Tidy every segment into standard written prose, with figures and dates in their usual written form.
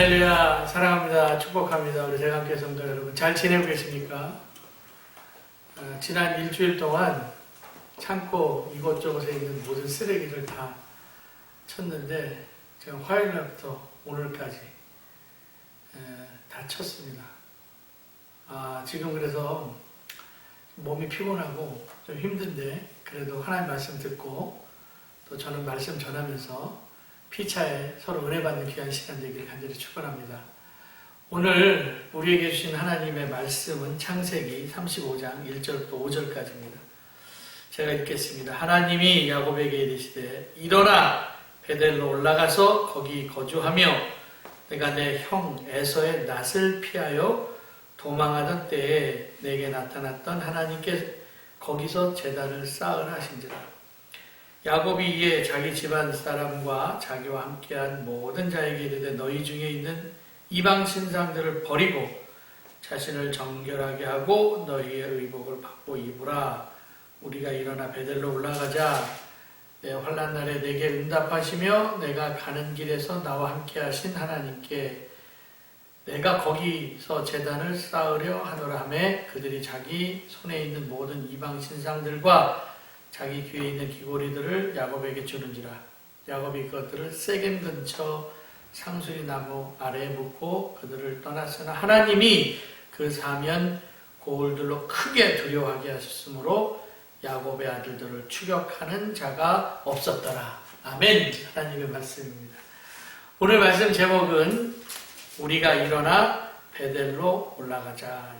할렐루야, 사랑합니다. 축복합니다. 우리 대감교회 성도 여러분, 잘 지내고 계십니까? 지난 일주일 동안 창고 이곳저곳에 있는 모든 쓰레기를 다 쳤는데, 제가 화요일날부터 오늘까지 다 쳤습니다. 지금 그래서 몸이 피곤하고 좀 힘든데, 그래도 하나님 말씀 듣고 또 저는 말씀 전하면서 피차에 서로 은혜 받는 귀한 시간 되기를 간절히 축원합니다. 오늘 우리에게 주신 하나님의 말씀은 창세기 35장 1절부터 5절까지입니다. 제가 읽겠습니다. 하나님이 야곱에게 이르시되 일어나 베델로 올라가서 거기 거주하며 내가 내 형 에서의 낯을 피하여 도망하던 때에 내게 나타났던 하나님께 거기서 제단을 쌓으라 하신지라. 야곱이 이에 자기 집안 사람과 자기와 함께한 모든 자에게 이르되 너희 중에 있는 이방 신상들을 버리고 자신을 정결하게 하고 너희의 의복을 받고 입으라. 우리가 일어나 베델로 올라가자. 내 환난 날에 내게 응답하시며 내가 가는 길에서 나와 함께 하신 하나님께 내가 거기서 제단을 쌓으려 하노라 하매 그들이 자기 손에 있는 모든 이방 신상들과 자기 귀에 있는 귀고리들을 야곱에게 주는지라. 야곱이 그것들을 세겜 근처 상수리 나무 아래에 묻고 그들을 떠났으나 하나님이 그 사면 고울들로 크게 두려워하게 하셨으므로 야곱의 아들들을 추격하는 자가 없었더라. 아멘. 하나님의 말씀입니다. 오늘 말씀 제목은 우리가 일어나 베델로 올라가자.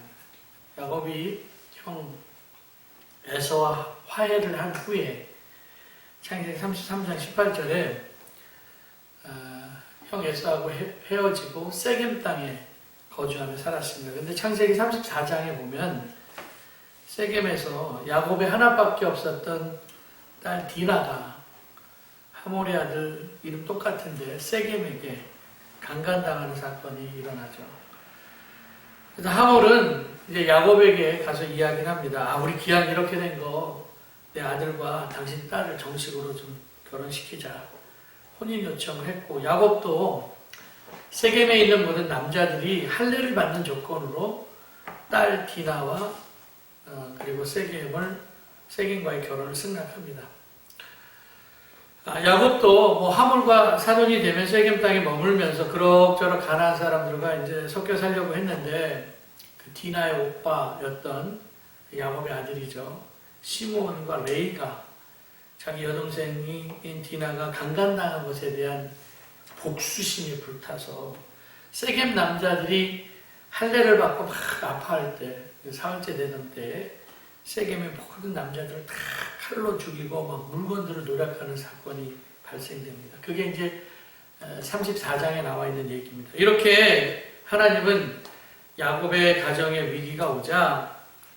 야곱이 형 에서와 화해를 한 후에 창세기 33장 18절에 형 에서하고 헤어지고 세겜 땅에 거주하며 살았습니다. 근데 창세기 34장에 보면 세겜에서 야곱의 하나밖에 없었던 딸 디나가 하몰의 아들 이름 똑같은데 세겜에게 강간당하는 사건이 일어나죠. 그래서 하몰은 이제 야곱에게 가서 이야기를 합니다. 우리 기왕 이렇게 된 거 내 아들과 당신 딸을 정식으로 좀 결혼시키자. 혼인 요청을 했고 야곱도 세겜에 있는 모든 남자들이 할례를 받는 조건으로 딸 디나와 그리고 세겜과의 결혼을 승낙합니다. 야곱도 하몰과 사돈이 되면 세겜 땅에 머물면서 그럭저럭 가나안 사람들과 이제 섞여 살려고 했는데 그 디나의 오빠였던 야곱의 아들이죠. 시므온과 레이가 자기 여동생인 디나가 강간당한 것에 대한 복수심이 불타서 세겜 남자들이 할례를 받고 막 아파할 때 사흘째 되던 때에 세겜의 모든 남자들을 다 칼로 죽이고 막 물건들을 노략하는 사건이 발생됩니다. 그게 이제 34장에 나와 있는 얘기입니다. 이렇게 하나님은 야곱의 가정에 위기가 오자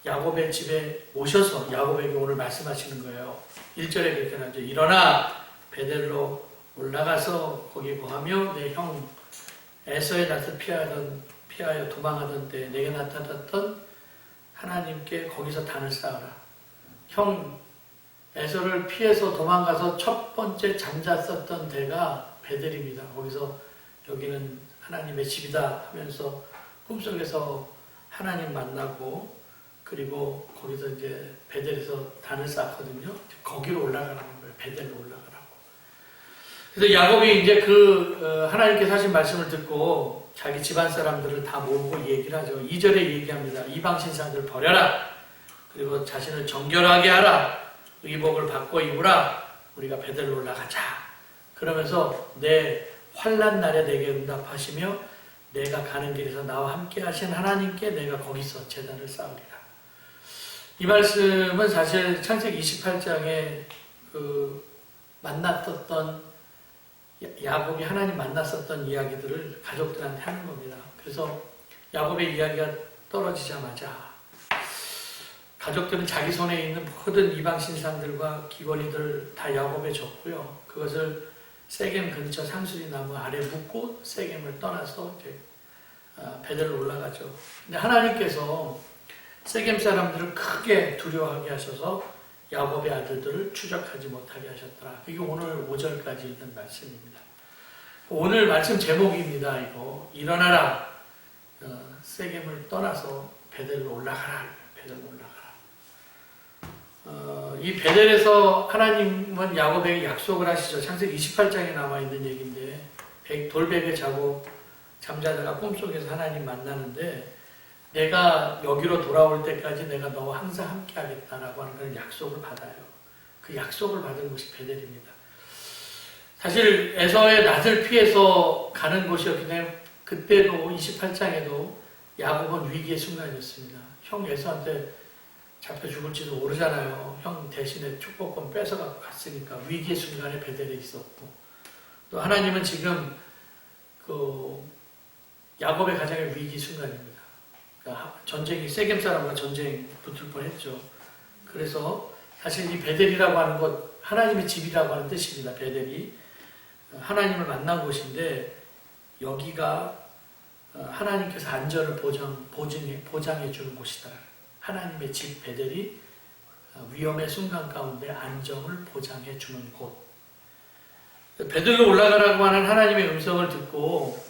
야곱의 집에 오셔서 야곱에게 오늘 말씀하시는 거예요. 1절에 그렇게 나오죠. 일어나 베델로 올라가서 거기 거하며 내 형 에서의 낯을 피하여 도망하던 때 내게 나타났던 하나님께 거기서 단을 쌓아라. 형 에서를 피해서 도망가서 첫 번째 잠잤었던 데가 베델입니다. 거기서 여기는 하나님의 집이다 하면서 꿈속에서 하나님 만나고 그리고 거기서 이제 베델에서 단을 쌓거든요. 거기로 올라가는 거예요. 베델로 올라가라고. 그래서 야곱이 이제 하나님께서 하신 말씀을 듣고 자기 집안 사람들을 다 모으고 얘기를 하죠. 2절에 얘기합니다. 이방 신상들 버려라. 그리고 자신을 정결하게 하라. 의복을 받고 입으라. 우리가 베델로 올라가자. 그러면서 내 환난 날에 내게 응답하시며 내가 가는 길에서 나와 함께 하신 하나님께 내가 거기서 제단을 쌓으리라. 이 말씀은 사실 창세기 28장에 만났었던 야곱이 하나님 만났었던 이야기들을 가족들한테 하는 겁니다. 그래서 야곱의 이야기가 떨어지자마자 가족들은 자기 손에 있는 모든 이방 신상들과 귀걸이들을 다 야곱에 줬고요. 그것을 세겜 근처 상수리 나무 아래 묻고 세겜을 떠나서 이제 베델로 올라가죠. 근데 하나님께서 세겜 사람들을 크게 두려워하게 하셔서 야곱의 아들들을 추적하지 못하게 하셨더라. 이게 오늘 5절까지 있는 말씀입니다. 오늘 말씀 제목입니다. 이거 일어나라. 세겜을 떠나서 베델로 올라가라. 베델로 올라가라. 이 베델에서 하나님은 야곱에게 약속을 하시죠. 창세기 28장에 나와 있는 얘기인데 돌베개 자고 잠자다가 꿈속에서 하나님 만나는데 내가 여기로 돌아올 때까지 내가 너와 항상 함께 하겠다라고 하는 그런 약속을 받아요. 그 약속을 받은 곳이 베델입니다. 사실 에서의 낯을 피해서 가는 곳이었기 때문에 그때도 28장에도 야곱은 위기의 순간이었습니다. 형 에서한테 잡혀 죽을지도 모르잖아요. 형 대신에 축복권 뺏어갖고 갔으니까 위기의 순간에 베델에 있었고 또 하나님은 지금 그 야곱의 가장의 위기 순간입니다. 그러니까 전쟁이 세겜 사람과 전쟁 붙을 뻔했죠. 그래서 사실 이 베델이라고 하는 것 하나님의 집이라고 하는 뜻입니다. 베델이 하나님을 만난 곳인데 여기가 하나님께서 안전을 보장해 주는 곳이다. 하나님의 집 베델이 위험의 순간 가운데 안정을 보장해 주는 곳. 베델로 올라가라고 하는 하나님의 음성을 듣고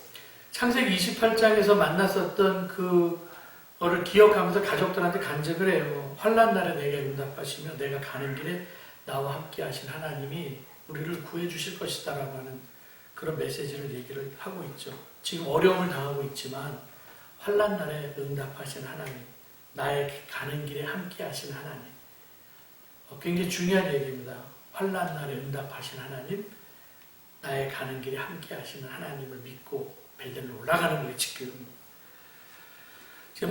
창세기 28장에서 만났었던 그거를 기억하면서 가족들한테 간증을 해요. 환난 날에 내게 응답하시며 내가 가는 길에 나와 함께 하신 하나님이 우리를 구해 주실 것이다 라고 하는 그런 메시지를 얘기를 하고 있죠. 지금 어려움을 당하고 있지만 환난 날에 응답하신 하나님, 나의 가는 길에 함께 하신 하나님. 굉장히 중요한 얘기입니다. 환난 날에 응답하신 하나님, 나의 가는 길에 함께 하시는 하나님을 믿고 베델로 올라가는 거예요. 지금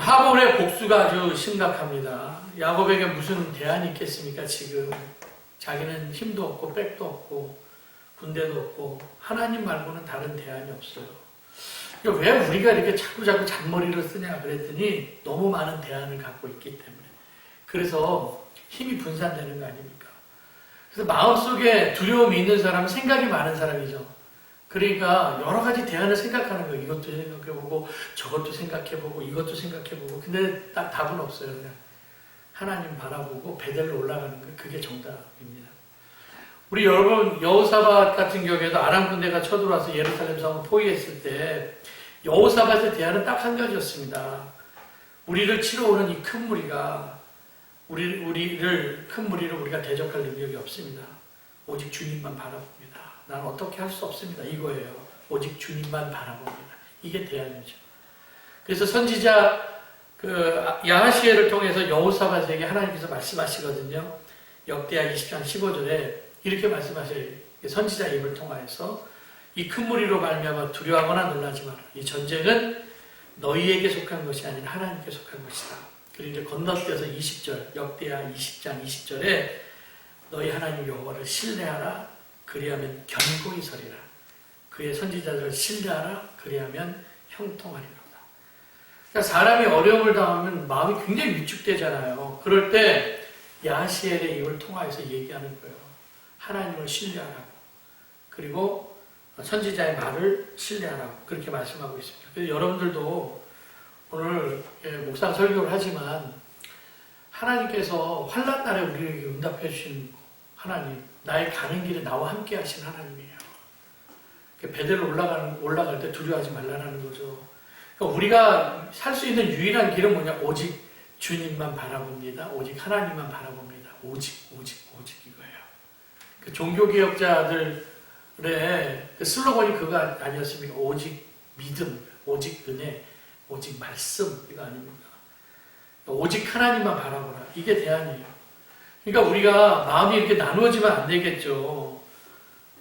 하볼의 복수가 아주 심각합니다. 야곱에게 무슨 대안이 있겠습니까? 지금 자기는 힘도 없고 백도 없고 군대도 없고 하나님 말고는 다른 대안이 없어요. 왜 우리가 이렇게 자꾸 잔머리를 쓰냐 그랬더니 너무 많은 대안을 갖고 있기 때문에 그래서 힘이 분산되는 거 아닙니까? 그래서 마음속에 두려움이 있는 사람은 생각이 많은 사람이죠. 그러니까 여러 가지 대안을 생각하는 거예요. 이것도 생각해보고 저것도 생각해보고 이것도 생각해보고 근데 딱 답은 없어요. 그냥 하나님 바라보고 베델로 올라가는 거 그게 정답입니다. 우리 여러분 여호사밧 같은 경우에도 아람 군대가 쳐들어와서 예루살렘 성을 포위했을 때 여호사밧의 대안은 딱 한 가지였습니다. 우리를 치러 오는 이 큰 무리가 큰 무리를 우리가 대적할 능력이 없습니다. 오직 주님만 바라봅니다. 나는 어떻게 할 수 없습니다. 이거예요. 오직 주님만 바라봅니다. 이게 대안이죠. 그래서 선지자 야하시엘을 통해서 여호사밧에게 하나님께서 말씀하시거든요. 역대하 20장 15절에 이렇게 말씀하셔요. 선지자 입을 통하여서 이 큰 무리로 말미암아 두려워하거나 놀라지 마라. 이 전쟁은 너희에게 속한 것이 아니라 하나님께 속한 것이다. 그리고 이제 건너뛰어서 20절 역대하 20장 20절에 너희 하나님 여호와를 신뢰하라. 그리하면 견고히 서리라. 그의 선지자들을 신뢰하라. 그리하면 형통하리로다. 그러니까 사람이 어려움을 당하면 마음이 굉장히 위축되잖아요. 그럴 때 야하시엘의 입을 통하여서 얘기하는 거예요. 하나님을 신뢰하라고. 그리고 선지자의 말을 신뢰하라고. 그렇게 말씀하고 있습니다. 그래서 여러분들도 오늘 목상 설교를 하지만 하나님께서 환난 날에 우리에게 응답해 주신 하나님, 나의 가는 길에 나와 함께 하신 하나님이에요. 베델로 올라갈 때 두려워하지 말라는 거죠. 그러니까 우리가 살 수 있는 유일한 길은 뭐냐? 오직 주님만 바라봅니다. 오직 하나님만 바라봅니다. 오직 이거예요. 그 종교개혁자들의 그 슬로건이 그거 아니었습니까? 오직 믿음, 오직 은혜, 오직 말씀 이거 아닙니까? 오직 하나님만 바라보라. 이게 대안이에요. 그러니까 우리가 마음이 이렇게 나누어지면 안 되겠죠.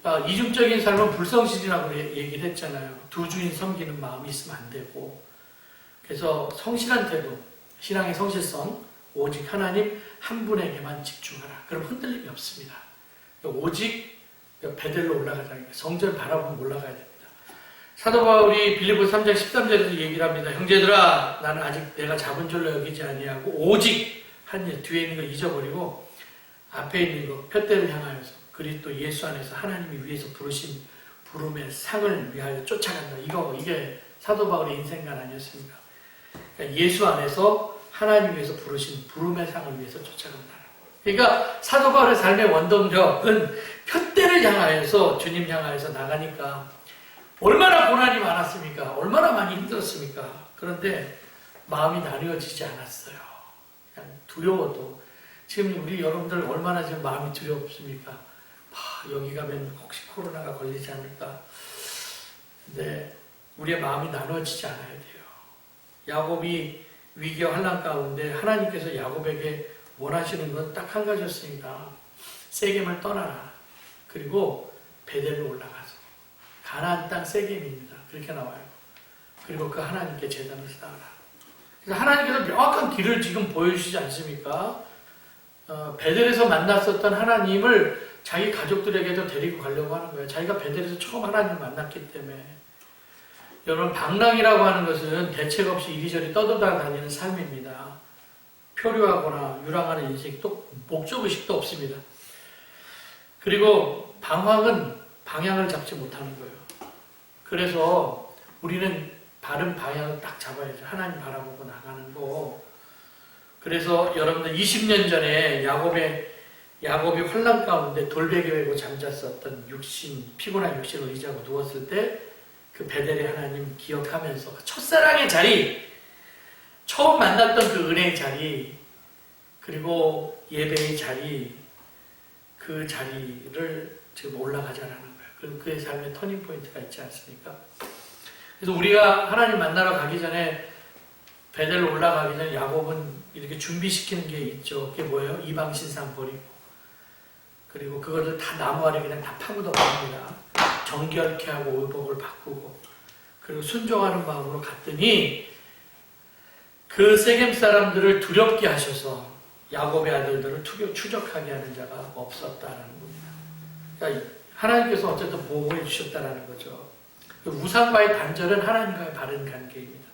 그러니까 이중적인 삶은 불성실이라고 얘기를 했잖아요. 두 주인 섬기는 마음이 있으면 안 되고. 그래서 성실한 태도, 신앙의 성실성, 오직 하나님 한 분에게만 집중하라. 그럼 흔들림이 없습니다. 오직 베델로 올라가자니까 성전 바라보면 올라가야 됩니다. 사도 바울이 빌립보 3장 13절에서 얘기를 합니다. 형제들아 나는 아직 내가 잡은 줄로 여기지 아니하고 오직 한 일 뒤에 있는 거 잊어버리고 앞에 있는 거 푯대를 향하여서 그리스도 예수 안에서 하나님이 위해서 부르신 부름의 상을 위하여 쫓아간다. 이게 사도 바울의 인생관 아니었습니까? 그러니까 예수 안에서 하나님 위해서 부르신 부름의 상을 위해서 쫓아간다. 그러니까 사도 바울의 삶의 원동력은 푯대를 향하여서 주님 향하여서 나가니까 얼마나 고난이 많았습니까? 얼마나 많이 힘들었습니까? 그런데 마음이 나뉘어지지 않았어요. 그냥 두려워도. 지금 우리 여러분들 얼마나 지금 마음이 두렵습니까? 여기 가면 혹시 코로나가 걸리지 않을까? 근데 우리의 마음이 나눠지지 않아야 돼요. 야곱이 위기와 환난 가운데 하나님께서 야곱에게 원하시는 건 딱 한 가지였으니까 세겜을 떠나라. 그리고 베델로 올라가서 가나안 땅 세겜입니다. 그렇게 나와요. 그리고 그 하나님께 제단을 쌓아라. 그래서 하나님께서 명확한 길을 지금 보여주시지 않습니까? 베델에서 만났었던 하나님을 자기 가족들에게도 데리고 가려고 하는 거예요. 자기가 베델에서 처음 하나님을 만났기 때문에. 여러분, 방랑이라고 하는 것은 대책 없이 이리저리 떠돌아다니는 삶입니다. 표류하거나 유랑하는 인생, 또 목적의식도 없습니다. 그리고 방황은 방향을 잡지 못하는 거예요. 그래서 우리는 바른 방향을 딱 잡아야죠. 하나님 바라보고 나가는 거. 그래서 여러분들 20년 전에 야곱이 환난 가운데 돌베개 메고 잠잤었던 피곤한 육신을 의지하고 누웠을 때 그 베델의 하나님 기억하면서 첫사랑의 자리, 처음 만났던 그 은혜의 자리, 그리고 예배의 자리, 그 자리를 지금 올라가자라는 거예요. 그의 삶의 터닝 포인트가 있지 않습니까? 그래서 우리가 하나님 만나러 가기 전에 베델로 올라가기 전에 야곱은 이렇게 준비시키는 게 있죠. 그게 뭐예요? 이방 신상 버리고, 그리고 그거를 다 나무 아래 그냥 다 파묻어 버립니다. 정결케 하고 의복을 바꾸고, 그리고 순종하는 마음으로 갔더니 그 세겜 사람들을 두렵게 하셔서 야곱의 아들들을 추적하게 하는 자가 없었다는 겁니다. 그러니까 하나님께서 어쨌든 보호해 주셨다는 거죠. 우상과의 단절은 하나님과의 바른 관계입니다.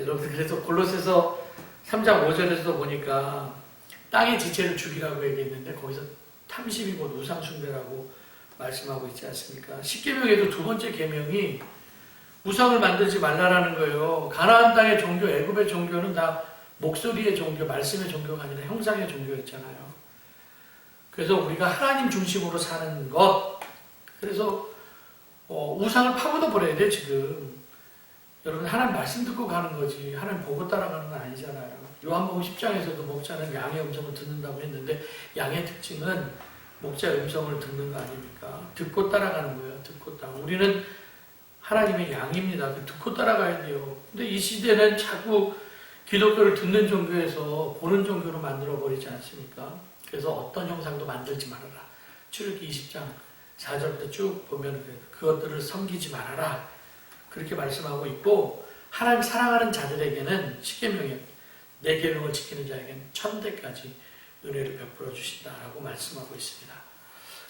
여러분, 그래서 골로새서 3장 5절에서도 보니까 땅의 지체를 죽이라고 얘기했는데 거기서 탐심이 곧 우상숭배라고 말씀하고 있지 않습니까? 십계명에도 두 번째 계명이 우상을 만들지 말라라는 거예요. 가나안 땅의 종교, 애굽의 종교는 다 목소리의 종교, 말씀의 종교가 아니라 형상의 종교였잖아요. 그래서 우리가 하나님 중심으로 사는 것, 그래서 우상을 파고도 버려야 돼. 지금 여러분, 하나님 말씀 듣고 가는 거지 하나님 보고 따라가는 건 아니잖아요. 요한복음 10장에서도 목자는 양의 음성을 듣는다고 했는데 양의 특징은 목자의 음성을 듣는 거 아닙니까? 듣고 따라가는 거예요. 듣고 따라. 우리는 하나님의 양입니다. 듣고 따라가야 돼요. 근데 이 시대는 자꾸 기독교를 듣는 종교에서 보는 종교로 만들어버리지 않습니까? 그래서 어떤 형상도 만들지 말아라. 출애굽기 20장 4절부터 쭉 보면 그것들을 섬기지 말아라. 그렇게 말씀하고 있고, 하나님 사랑하는 자들에게는 십계명에 내 계명을 지키는 자에게는 1000대까지 은혜를 베풀어 주신다라고 말씀하고 있습니다.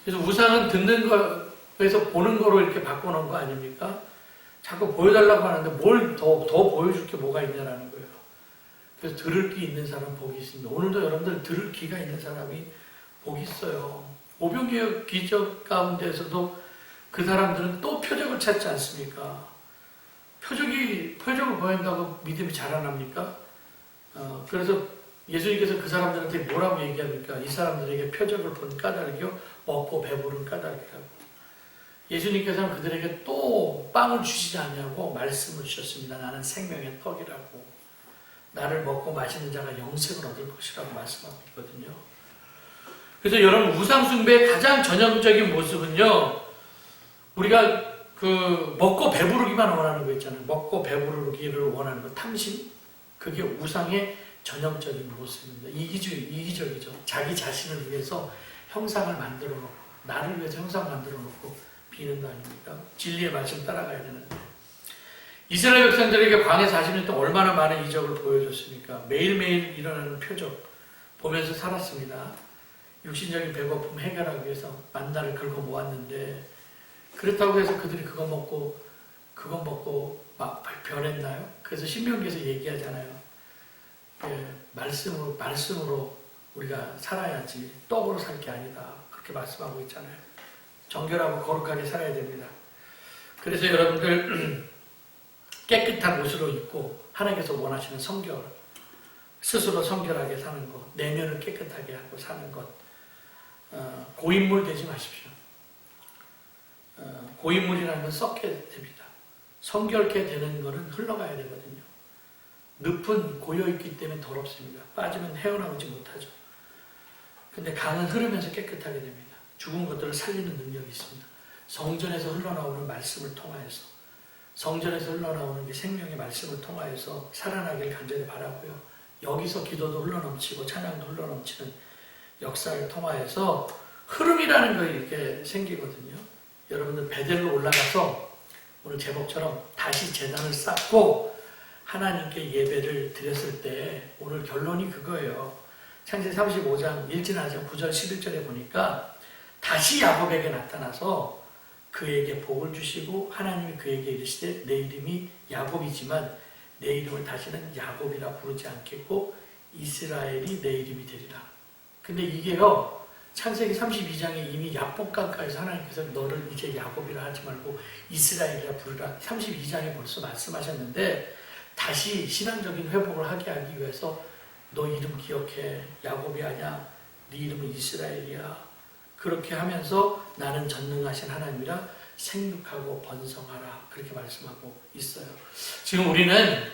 그래서 우상은 듣는 거에서 보는 거로 이렇게 바꿔놓은 거 아닙니까? 자꾸 보여달라고 하는데 뭘 더 보여줄 게 뭐가 있냐라는 거예요. 그래서 들을 귀 있는 사람 복이 있습니다. 오늘도 여러분들 들을 귀가 있는 사람이 복이 있어요. 오병이어 기적 가운데에서도 그 사람들은 또 표적을 찾지 않습니까? 표적을 보인다고 믿음이 자라납니까? 그래서 예수님께서 그 사람들한테 뭐라고 얘기합니까? 이 사람들에게 표적을 본 까닭이요, 먹고 배부른 까닭이라고. 예수님께서는 그들에게 또 빵을 주시지 않냐고 말씀을 주셨습니다. 나는 생명의 떡이라고. 나를 먹고 마시는 자가 영생을 얻을 것이라고 말씀하고 있거든요. 그래서 여러분, 우상숭배의 가장 전형적인 모습은요, 우리가 먹고 배부르기만 원하는 거 있잖아요. 먹고 배부르기를 원하는 거, 탐심. 그게 우상의 전형적인 모습입니다. 이기적이죠. 자기 자신을 위해서 형상을 만들어 놓고, 나를 위해서 형상 만들어 놓고 비는 거 아닙니까? 진리의 말씀 따라가야 되는데. 이스라엘 백성들에게 광야 40년 동안 얼마나 많은 이적을 보여줬습니까? 매일매일 일어나는 표적 보면서 살았습니다. 육신적인 배고픔 해결하기 위해서 만나를 긁어 모았는데, 그렇다고 해서 그들이 그거 먹고 막 변했나요? 그래서 신명기에서 얘기하잖아요. 말씀으로 우리가 살아야지 떡으로 살 게 아니다. 그렇게 말씀하고 있잖아요. 정결하고 거룩하게 살아야 됩니다. 그래서 여러분들 깨끗한 옷으로 입고 하나님께서 원하시는 성결, 스스로 성결하게 사는 것, 내면을 깨끗하게 하고 사는 것, 고인물 되지 마십시오. 고인물이라는 건 썩게 됩니다. 성결케 되는 것은 흘러가야 되거든요. 늪은 고여있기 때문에 더럽습니다. 빠지면 헤어나오지 못하죠. 근데 강은 흐르면서 깨끗하게 됩니다. 죽은 것들을 살리는 능력이 있습니다. 성전에서 흘러나오는 말씀을 통하여서, 성전에서 흘러나오는 게 생명의 말씀을 통하여서 살아나기를 간절히 바라고요. 여기서 기도도 흘러넘치고 찬양도 흘러넘치는 역사를 통하여서 흐름이라는 거 이렇게 생기거든요. 여러분들 베델로 올라가서 오늘 제목처럼 다시 제단을 쌓고 하나님께 예배를 드렸을 때 오늘 결론이 그거예요. 창세기 35장 1진 9절 11절에 보니까 다시 야곱에게 나타나서 그에게 복을 주시고 하나님이 그에게 이르시되 내 이름이 야곱이지만 내 이름을 다시는 야곱이라 부르지 않겠고 이스라엘이 내 이름이 되리라. 근데 이게요, 창세기 32장에 이미 야복강가에서 하나님께서 너를 이제 야곱이라 하지 말고 이스라엘이라 부르라 32장에 벌써 말씀하셨는데, 다시 신앙적인 회복을 하게 하기 위해서 너 이름 기억해, 야곱이 아니야, 네 이름은 이스라엘이야. 그렇게 하면서 나는 전능하신 하나님이라 생육하고 번성하라, 그렇게 말씀하고 있어요. 지금 우리는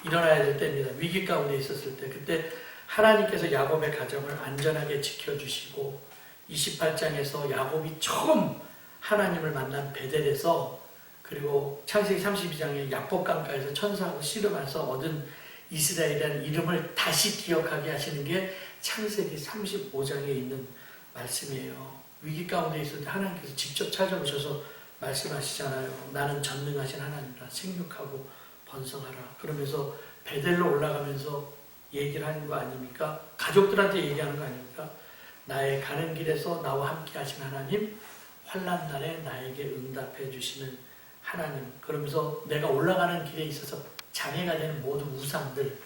일어나야 될 때입니다. 위기 가운데 있었을 때, 그때 하나님께서 야곱의 가정을 안전하게 지켜주시고 28장에서 야곱이 처음 하나님을 만난 베델에서, 그리고 창세기 32장에 야복강가에서 천사하고 씨름해서 얻은 이스라엘이라는 이름을 다시 기억하게 하시는 게 창세기 35장에 있는 말씀이에요. 위기 가운데 있을 때 하나님께서 직접 찾아오셔서 말씀하시잖아요. 나는 전능하신 하나님이라 생육하고 번성하라. 그러면서 베델로 올라가면서 얘기를 하는 거 아닙니까? 가족들한테 얘기하는 거 아닙니까? 나의 가는 길에서 나와 함께 하신 하나님, 환난 날에 나에게 응답해 주시는 하나님. 그러면서 내가 올라가는 길에 있어서 장애가 되는 모든 우상들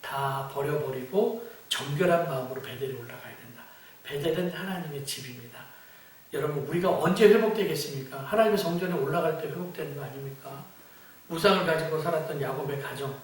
다 버려버리고 정결한 마음으로 베델에 올라가야 된다. 베델은 하나님의 집입니다. 여러분, 우리가 언제 회복되겠습니까? 하나님의 성전에 올라갈 때 회복되는 거 아닙니까? 우상을 가지고 살았던 야곱의 가정,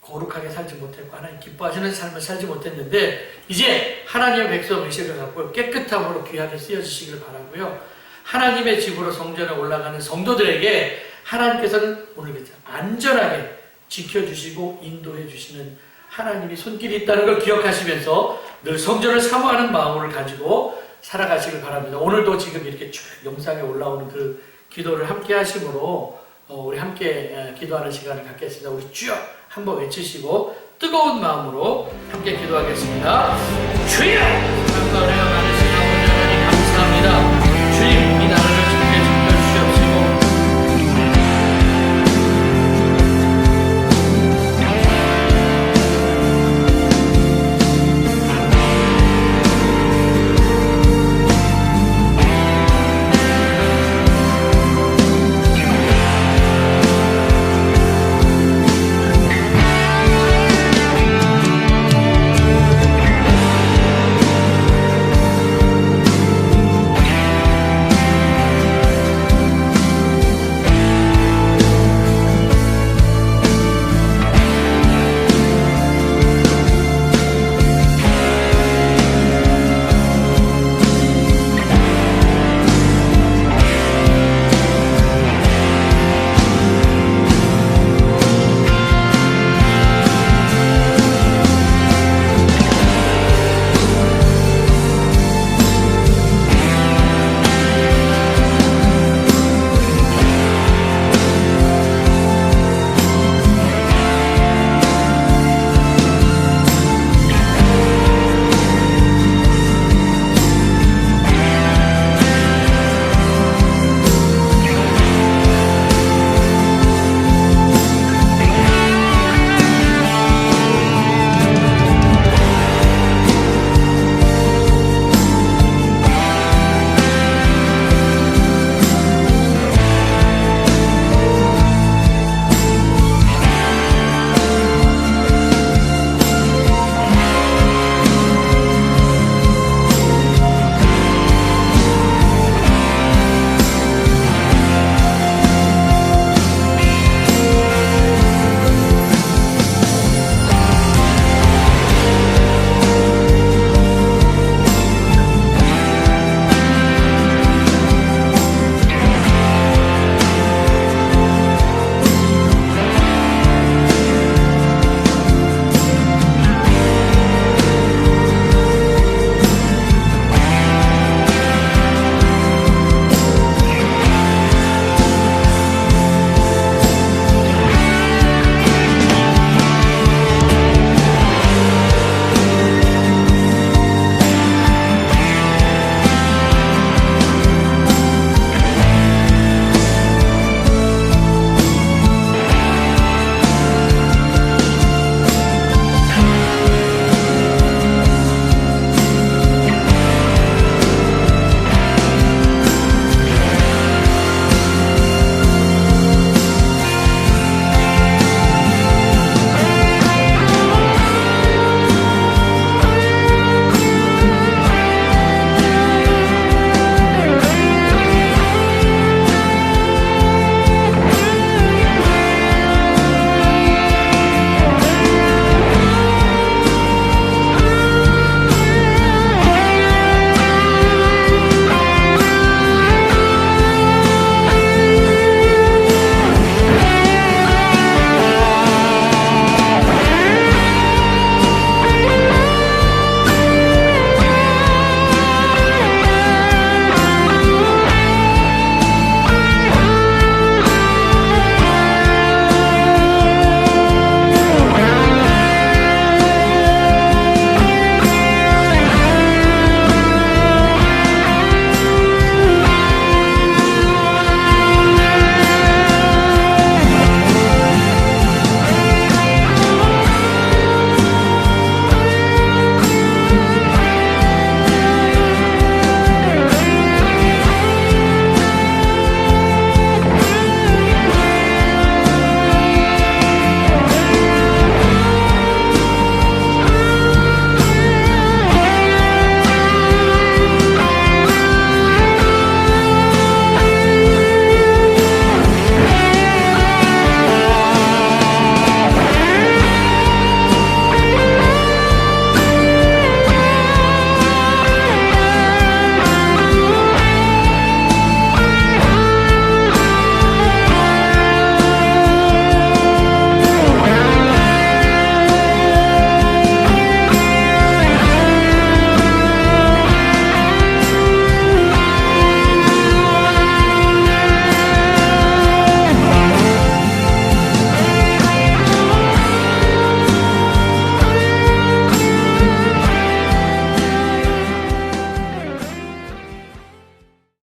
거룩하게 살지 못했고 하나님 기뻐하시는 삶을 살지 못했는데, 이제 하나님의 백성 의식을 갖고 깨끗함으로 귀하게 쓰여주시길 바라고요. 하나님의 집으로 성전에 올라가는 성도들에게 하나님께서는 오늘 안전하게 지켜주시고 인도해 주시는 하나님이 손길이 있다는 걸 기억하시면서 늘 성전을 사모하는 마음을 가지고 살아가시길 바랍니다. 오늘도 지금 이렇게 쭉 영상에 올라오는 그 기도를 함께 하심으로 우리 함께 기도하는 시간을 갖겠습니다. 우리 쭉 한번 외치시고 뜨거운 마음으로 함께 기도하겠습니다. 주